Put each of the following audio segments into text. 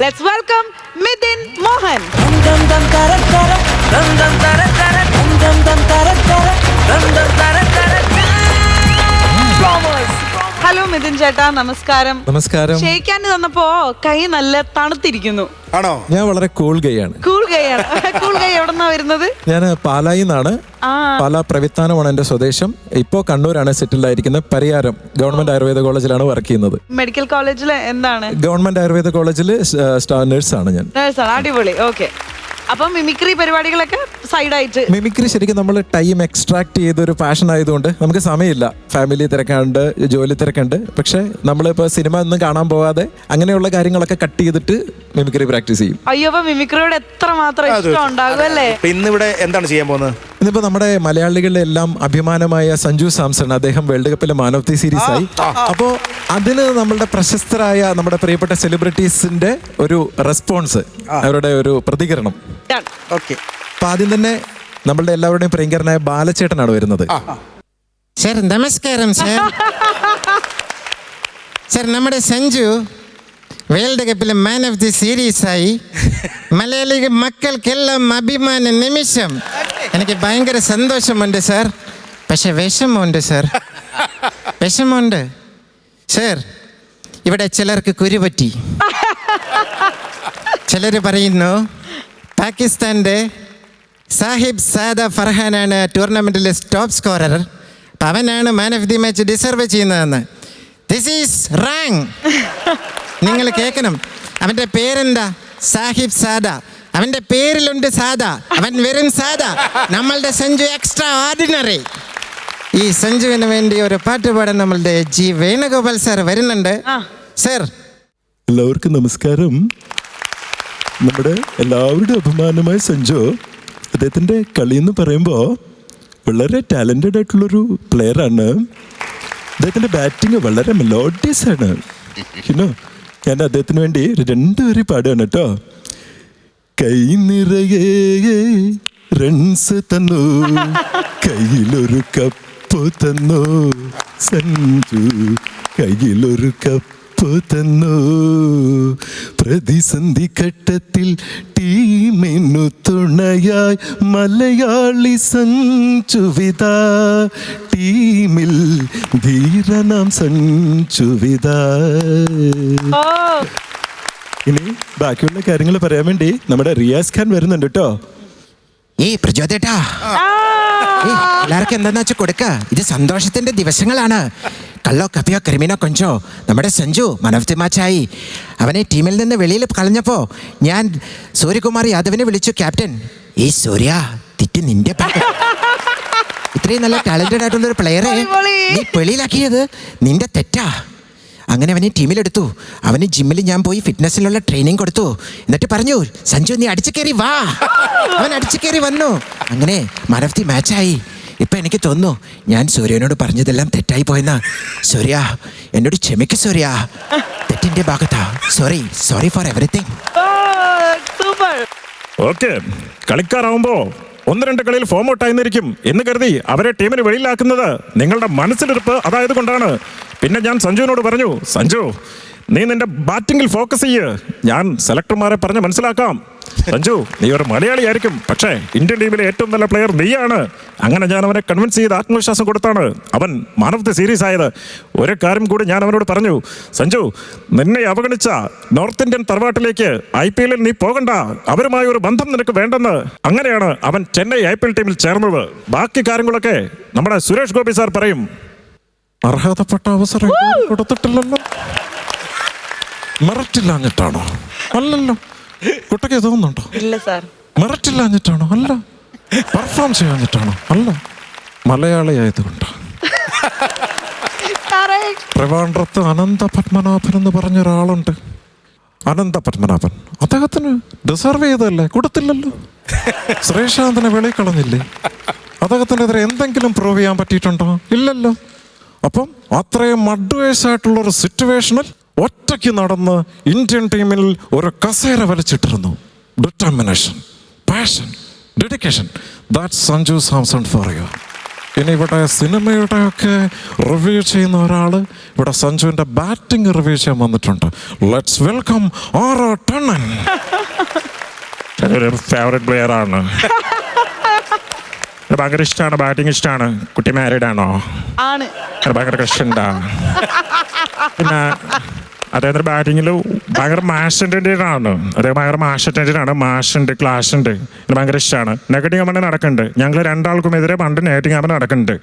Let's welcome Midin Mohan. Hello Mithun ചേട്ടാ, നമസ്കാരം. നമസ്കാരം. ഷെയ്ക്കാൻ തന്നപ്പോ കൈ നല്ല തണുത്തിരിക്കുന്നു. ആണോ? ഞാൻ വളരെ കൂൾ ഗൈയാണ്. കൂൾ ഗൈയാണ്. കൂൾ ഗൈ എവിടെന്നാ വരുന്നത്? ഞാൻ പാലായിന്നാണ്. പാലാ പ്രവിത്താനമാണ് എന്റെ സ്വദേശം. ഇപ്പോ കണ്ണൂരാണ് സെറ്റിൽഡ് ആയിരിക്കുന്നത്. പരിയാരം ഗവൺമെന്റ് ആയുർവേദ കോളേജിലാണ് വർക്ക് ചെയ്യുന്നത്. മെഡിക്കൽ കോളേജിൽ എന്താണ്? ഗവൺമെന്റ് ആയുർവേദ കോളേജിൽ നേഴ്സാണ് ഞാൻ. നേഴ്സാണ്. അടിപൊളി. ഓക്കെ. അപ്പം മിമിക്രി പരിപാടികളൊക്കെ സൈഡായിട്ട്. മിമിക്രി ശരിക്കും നമ്മൾ ടൈം എക്സ്ട്രാക്ട് ചെയ്തൊരു പാഷൻ ആയതുകൊണ്ട് നമുക്ക് സമയമില്ല. ഫാമിലി തിരക്കുണ്ട്, ജോലി തിരക്കുണ്ട്. പക്ഷെ നമ്മളിപ്പോൾ സിനിമ ഒന്നും കാണാൻ പോവാതെ അങ്ങനെയുള്ള കാര്യങ്ങളൊക്കെ കട്ട് ചെയ്തിട്ട് മിമിക്രി പ്രാക്ടീസ് ചെയ്യും. അയ്യോ, അപ്പൊ മിമിക്രിയോട് എത്ര മാത്രം ഇഷ്ടം ഉണ്ടാകും അല്ലേ? ഇന്നിവിടെ എന്താണ് ചെയ്യാൻ പോകുന്നത്? ഇന്നിപ്പോ നമ്മുടെ മലയാളികളുടെ എല്ലാം അഭിമാനമായ സഞ്ജു സാംസൺ, അദ്ദേഹം വേൾഡ് കപ്പിലെ മാൻ ഓഫ് ദി സീരീസ് ആയി. അപ്പോൾ അതിന് നമ്മളുടെ പ്രശസ്തരായ നമ്മുടെ പ്രിയപ്പെട്ട സെലിബ്രിറ്റീസിന്റെ ഒരു റെസ്പോൺസ്, അവരുടെ ഒരു പ്രതികരണം. അപ്പൊ ആദ്യം തന്നെ നമ്മളുടെ എല്ലാവരുടെയും പ്രിയങ്കരനായ ബാലചേട്ടനാണ് വരുന്നത്. സർ നമസ്കാരം സർ. സർ, നമ്മുടെ സഞ്ജു വേൾഡ് കപ്പിലെ മാൻ ഓഫ് ദി സീരീസ് ആയി. മലയാളി മക്കൾക്കെല്ലാം അഭിമാന നിമിഷം. എനിക്ക് ഭയങ്കര സന്തോഷമുണ്ട് സർ. പക്ഷെ വിഷമമുണ്ട് സർ. വിഷമമുണ്ട് സർ. ഇവിടെ ചിലർക്ക് കുരുപറ്റി. ചിലർ പറയുന്നു പാകിസ്ഥാൻ്റെ സാഹിബ് സാദ ഫർഹാനാണ് ടൂർണമെൻറ്റിലെ ടോപ്പ് സ്കോറർ. അവനാണ് man of the match deserve ചെയ്യുന്നതെന്ന്. This is wrong. നിങ്ങൾ കേൾക്കണം. അവൻ്റെ പേരെന്താ? സാഹിബ് സാദ. അവൻ്റെ പേരിലുണ്ട് സാദ. അവൻ വെറും സാദ. നമ്മളുടെ സഞ്ജു എക്സ്ട്രാ ഓർഡിനറി. ഈ സഞ്ജുവിന് വേണ്ടി ഒരു പാട്ട് പാടാൻ നമ്മളുടെ ജി വേണുഗോപാൽ സാർ വരുന്നുണ്ട്. സർ, എല്ലാവർക്കും നമസ്കാരം. നമ്മുടെ എല്ലാവരുടെ അഭിമാനമായ സഞ്ജു, അദ്ദേഹത്തിൻ്റെ കളി എന്ന് പറയുമ്പോൾ വളരെ ടാലൻറ്റഡ് ആയിട്ടുള്ളൊരു പ്ലെയറാണ്. അദ്ദേഹത്തിൻ്റെ ബാറ്റിങ് വളരെ മെലോഡിയസ് ആണ്. ഞാൻ അദ്ദേഹത്തിന് വേണ്ടി രണ്ട് വരി പാടുകയാണ് കേട്ടോ. കൈ നിറയെ റൺസ് തന്നു, കയ്യിലൊരു കപ്പ് തന്നു സഞ്ജു, കയ്യിലൊരു കപ്പ് തന്നു. പ്രതിസന്ധി ഘട്ടത്തിൽ ടീമിനു തുണയായി മലയാളി സഞ്ജുവിത, ടീമിൽ ധീരനാം സഞ്ജുവിത. ഇനി ബാക്കിയുള്ള കാര്യങ്ങൾ പറയാൻ വേണ്ടി നമ്മുടെ റിയാസ് ഖാൻ വരുന്നുണ്ട് കേട്ടോ. ഈ പ്രചോദേട്ടാ, എല്ലാവർക്കും എന്താന്ന് വെച്ചാൽ കൊടുക്ക. ഇത് സന്തോഷത്തിന്റെ ദിവസങ്ങളാണ്. കള്ളോ കപ്പിയോ കരിമീനോ കൊഞ്ചോ നമ്മുടെ സഞ്ജു മാൻ ഓഫ് ദി മാച്ചായി. അവനെ ടീമിൽ നിന്ന് വെളിയിൽ കളഞ്ഞപ്പോൾ ഞാൻ സൂര്യകുമാർ യാദവിനെ വിളിച്ചു. ക്യാപ്റ്റൻ, ഈ സൂര്യ തെറ്റ് നിന്റെ ഭാഗം. ഇത്രയും നല്ല ടാലന്റഡ് ആയിട്ടുള്ളൊരു പ്ലെയറെ നീ വെളിയിലാക്കിയത് നിന്റെ തെറ്റാ. അങ്ങനെ അവനെ ടീമിലെടുത്തു. അവന് ജിമ്മിൽ ഞാൻ പോയി ഫിറ്റ്നസ്സിലുള്ള ട്രെയിനിങ് കൊടുത്തു. എന്നിട്ട് പറഞ്ഞു, സഞ്ജു നീ അടിച്ചു കയറി വാ. അവൻ അടിച്ചു കയറി വന്നു. അങ്ങനെ മാൻ ഓഫ് ദി മാച്ചായി. ഇപ്പം എനിക്ക് തോന്നുന്നു ഞാൻ സൂര്യനോട് പറഞ്ഞതെല്ലാം തെറ്റായി പോയെന്ന്. സൂര്യ, എന്നോട് ക്ഷമിക്ക് സൂര്യ. തെറ്റിന്റെ ഭാഗത്താ. Sorry for everything. ഓക്കെ, കളിക്കാരാവുമ്പോ ഒന്ന് രണ്ട് കളിയിൽ ഫോം ഔട്ട് ആയിരിക്കും എന്ന് കരുതി അവരെ ടീമിന് വെളിയിലാക്കുന്നത് നിങ്ങളുടെ മനസ്സിലിരിപ്പ് അതായത് കൊണ്ടാണ്. പിന്നെ ഞാൻ സഞ്ജുവിനോട് പറഞ്ഞു, സഞ്ജു നീ നിന്റെ ബാറ്റിങ്ങിൽ ഫോക്കസ് ചെയ്യ്, ഞാൻ സെലക്ടർമാരെ പറഞ്ഞ് മനസ്സിലാക്കാം. സഞ്ജു, നീ ഒരു മലയാളിയായിരിക്കും, പക്ഷേ ഇന്ത്യൻ ടീമിലെ ഏറ്റവും നല്ല പ്ലെയർ നീയാണ്. അങ്ങനെ ഞാൻ അവനെ കൺവിൻസ് ചെയ്ത് ആത്മവിശ്വാസം കൊടുത്താണ് അവൻ മാൻ ഓഫ് ദി സീരീസ് ആയത്. ഒരു കാര്യം കൂടി ഞാൻ അവനോട് പറഞ്ഞു, സഞ്ജു നിന്നെ അവഗണിച്ച നോർത്ത് ഇന്ത്യൻ തറവാട്ടിലേക്ക് IPL നീ പോകണ്ട, അവരുമായ ഒരു ബന്ധം നിനക്ക് വേണ്ടെന്ന്. അങ്ങനെയാണ് അവൻ ചെന്നൈ IPL ടീമിൽ ചേർന്നത്. ബാക്കി കാര്യങ്ങളൊക്കെ നമ്മുടെ സുരേഷ് ഗോപി സാർ പറയും. അർഹതപ്പെട്ട അവസരം കൊടുത്തിട്ടില്ലല്ലോ. മെറിറ്റില്ലാഞ്ഞിട്ടാണോ? അല്ലല്ലോ. കുട്ടയ്ക്ക് തോന്നുന്നുണ്ടോ? ഇല്ല സാർ. മെറിറ്റില്ലാഞ്ഞിട്ടാണോ? അല്ല. പെർഫോം ചെയ്യാഞ്ഞിട്ടാണോ? അല്ല. മലയാളി ആയതുകൊണ്ടോ? ട്രിവാൻഡ്രത്ത് അനന്ത പത്മനാഭൻ എന്ന് പറഞ്ഞൊരാളുണ്ട്. അനന്ത പത്മനാഭൻ, അദ്ദേഹത്തിന് ഡിസർവ് ചെയ്തല്ലേ? കൊടുത്തില്ലല്ലോ. ശ്രീശാന്തിനെ വെളിയിൽ കളഞ്ഞില്ലേ? അദ്ദേഹത്തിനെതിരെ എന്തെങ്കിലും പ്രൂവ് ചെയ്യാൻ പറ്റിയിട്ടുണ്ടോ? ഇല്ലല്ലോ. അപ്പം അത്രയും അഡ്വൈസ് ആയിട്ടുള്ളൊരു സിറ്റുവേഷനിൽ ഒറ്റയ്ക്ക് നടന്ന് ഇന്ത്യൻ ടീമിൽ ഒരു കസേര വലിച്ചിട്ടിരുന്നു. Determination, passion, dedication. That's Sanju Samson for you. ഇനി ഇവിടെ സിനിമയുടെ ഒക്കെ റിവ്യൂ ചെയ്യുന്ന ഒരാള് ഇവിടെ സഞ്ജുവിന്റെ ബാറ്റിംഗ് റിവ്യൂ ചെയ്യാൻ വന്നിട്ടുണ്ട്. ലെറ്റ്സ് വെൽക്കം ആർ ടണ്ണൻ. ഒരു ഫേവറേറ്റ് പ്ലെയർ ആണ്. ഭയങ്കര ഇഷ്ടമാണ്, ബാറ്റിംഗ് ഇഷ്ടമാണ്. കുട്ടി മാരീഡ് ആണോ? ആണ്. ഭയങ്കര ക്രഷ് ഉണ്ടാ? പിന്നെ അദ്ദേഹത്തിന്റെ ബാറ്റിങ്ങിൽ ഭയങ്കര മാഷ് അറ്റൻഡഡ് ആണ്. അദ്ദേഹം ഭയങ്കര മാഷ് അറ്റൻഡഡ് ആണ്. മാഷ് ഉണ്ട്, ക്ലാഷ് ഉണ്ട്. എനിക്ക് ഭയങ്കര ഇഷ്ടമാണ്. നെഗറ്റീവ് കമന്റ് നടക്കുന്നുണ്ട്. ഞങ്ങൾ രണ്ടാൾക്കും എതിരെ പണ്ട് നെഗറ്റീവ് കമന്റ് നടക്കുന്നുണ്ട്.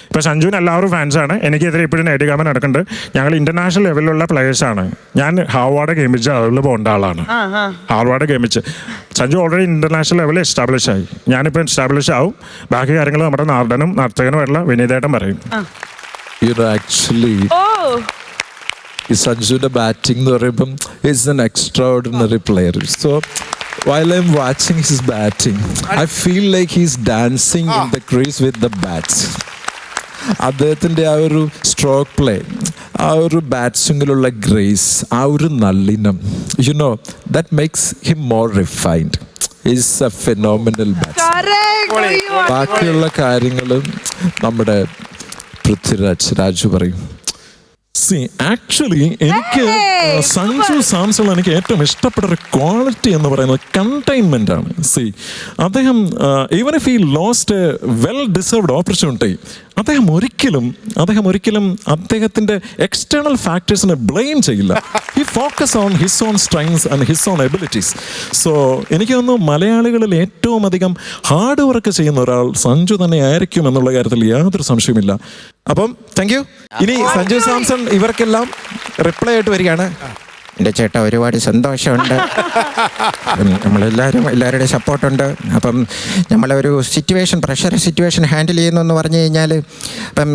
ഇപ്പോൾ സഞ്ജുവിന് എല്ലാവരും ഫാൻസാണ്. എനിക്കെതിരെ ഇപ്പോഴും നെഗറ്റീവ് കമന്റ് നടക്കുന്നുണ്ട്. ഞങ്ങൾ ഇന്റർനാഷണൽ ലെവലിലുള്ള പ്ലേയേഴ്സാണ്. ഞാൻ ഹാർവാർഡ് ഗെയിമിച്ച് അതിൽ പോകേണ്ട ആളാണ്. ഹാർവാർഡ് ഗെയിമിച്ച് സഞ്ജു ഓൾറെഡി ഇന്റർനാഷണൽ ലെവലിൽ എസ്റ്റാബ്ലിഷ് ആയി. ഞാനിപ്പോൾ എസ്റ്റാബ്ലിഷ് ആവും. ബാക്കി കാര്യങ്ങൾ നമ്മുടെ നാടനും നർത്തകനുമായിട്ടുള്ള വിനീതേട്ടൻ പറയും. ആക്ച്വലി ഓ ഈ സഞ്ജുവിന്റെ ബാറ്റിംഗ് എന്ന് പറയുമ്പം is N extraordinary player. So while I'm watching his batting, I feel like he's dancing in the crease with the bats. അദ്ദേഹത്തിൻ്റെ ആ ഒരു സ്ട്രോക്ക് പ്ലേ, ആ ഒരു ബാറ്റ്സിങ്ങിലുള്ള ഗ്രേസ്, ആ ഒരു നളിനം, you know that makes him more refined. Is a phenomenal batsman. ബാക്കിയുള്ള കാര്യങ്ങളും നമ്മുടെ രാജു പറയും. ആക്ച്വലി എനിക്ക് സഞ്ജു സാംസൺ എനിക്ക് ഏറ്റവും ഇഷ്ടപ്പെട്ട ഒരു ക്വാളിറ്റി എന്ന് പറയുന്നത് കണ്ടെയ്ൻമെന്റ് ആണ്. അദ്ദേഹം even if he lost A well deserved opportunity, അദ്ദേഹം ഒരിക്കലും അദ്ദേഹത്തിന്റെ എക്സ്റ്റേണൽ ഫാക്ടേഴ്സിനെ ബ്ലെയിം ചെയ്യില്ല. He focus on his own strengths and his own abilities. So എനിക്ക് തോന്നുന്നു മലയാളികളിൽ ഏറ്റവും അധികം ഹാർഡ് വർക്ക് ചെയ്യുന്ന ഒരാൾ സഞ്ജു തന്നെ ആയിരിക്കും എന്നുള്ള കാര്യത്തിൽ യാതൊരു സംശയമില്ല. അപ്പം താങ്ക് യു. ഇനി സഞ്ജു സാംസൺ ഇവർക്കെല്ലാം റിപ്ലൈ ആയിട്ട് വരികയാണ്. എൻ്റെ ചേട്ടാ ഒരുപാട് സന്തോഷമുണ്ട്. എല്ലാവരുടെയും സപ്പോർട്ടുണ്ട്. അപ്പം നമ്മളൊരു പ്രഷർ സിറ്റുവേഷൻ ഹാൻഡിൽ ചെയ്യുന്നു എന്ന് പറഞ്ഞു കഴിഞ്ഞാൽ അപ്പം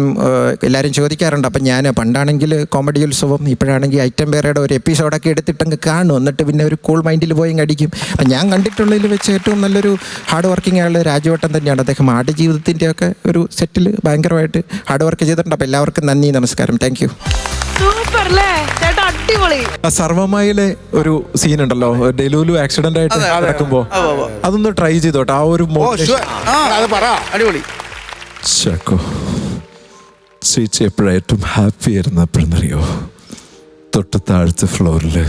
എല്ലാവരും ചോദിക്കാറുണ്ട്. അപ്പം ഞാൻ പണ്ടാണെങ്കിൽ കോമഡി ഉത്സവം, ഇപ്പോഴാണെങ്കിൽ ഐറ്റം വേറയുടെ ഒരു എപ്പിസോഡൊക്കെ എടുത്തിട്ടങ്ങ് കാണും. എന്നിട്ട് പിന്നെ ഒരു കൂൾ മൈൻഡിൽ പോയി അടിക്കും. അപ്പം ഞാൻ കണ്ടിട്ടുള്ളതിൽ വെച്ച് ഏറ്റവും നല്ലൊരു ഹാർഡ് വർക്കിംഗ് ആളുടെ രാജുവേട്ടൻ തന്നെയാണ്. അദ്ദേഹം ആടുജീവിതത്തിൻ്റെയൊക്കെ ഒരു സെറ്റിൽ ഭയങ്കരമായിട്ട് ഹാർഡ് വർക്ക് ചെയ്തിട്ടുണ്ട്. അപ്പോൾ എല്ലാവർക്കും നന്ദി, നമസ്കാരം, താങ്ക് യു. സർവമയിലെ ഒരു സീൻ ഉണ്ടല്ലോ, ഡെലൂലു ആക്സിഡന്റ് ആയിട്ട് നടക്കുമ്പോ, അതൊന്ന് ട്രൈ ചെയ്തോട്ടെ. ആ ഒരു ചേച്ചി എപ്പോഴാണ് ഏറ്റവും ഹാപ്പി ആയിരുന്നു എപ്പോഴെന്നറിയോ? തൊട്ട് താഴത്തെ ഫ്ലോറില്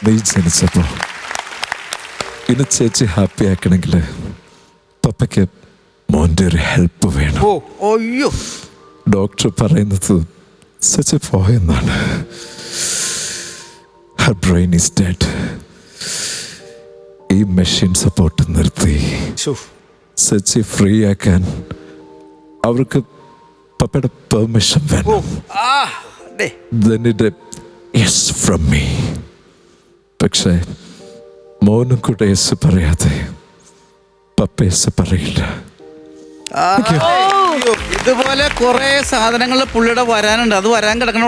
നീ ജനിച്ചപ്പോ. ഇനി ചേച്ചി ഹാപ്പി ആക്കണമെങ്കിൽ പപ്പയ്ക്ക് മോന്റെ ഒരു ഹെൽപ്പ് വേണം. ഡോക്ടർ പറയുന്നത് സച്ച് പോയെന്നാണ്. Her brain is dead. ഈ മെഷീൻ സപ്പോർട്ട് നിർത്തി സച്ചി ഫ്രീ ആക്കാൻ അവർക്ക് പപ്പയുടെ പെർമിഷൻ വേണം. Then it yes from me. പക്ഷേ മോനും കൂടെ യെസ് പറയാതെ പപ്പ യെസ് പറയില്ല. ഇതുപോലെ കുറെ സാധനങ്ങൾ പുള്ളിയുടെ വരാനുണ്ട്. അത് വരാൻ കിടക്കണ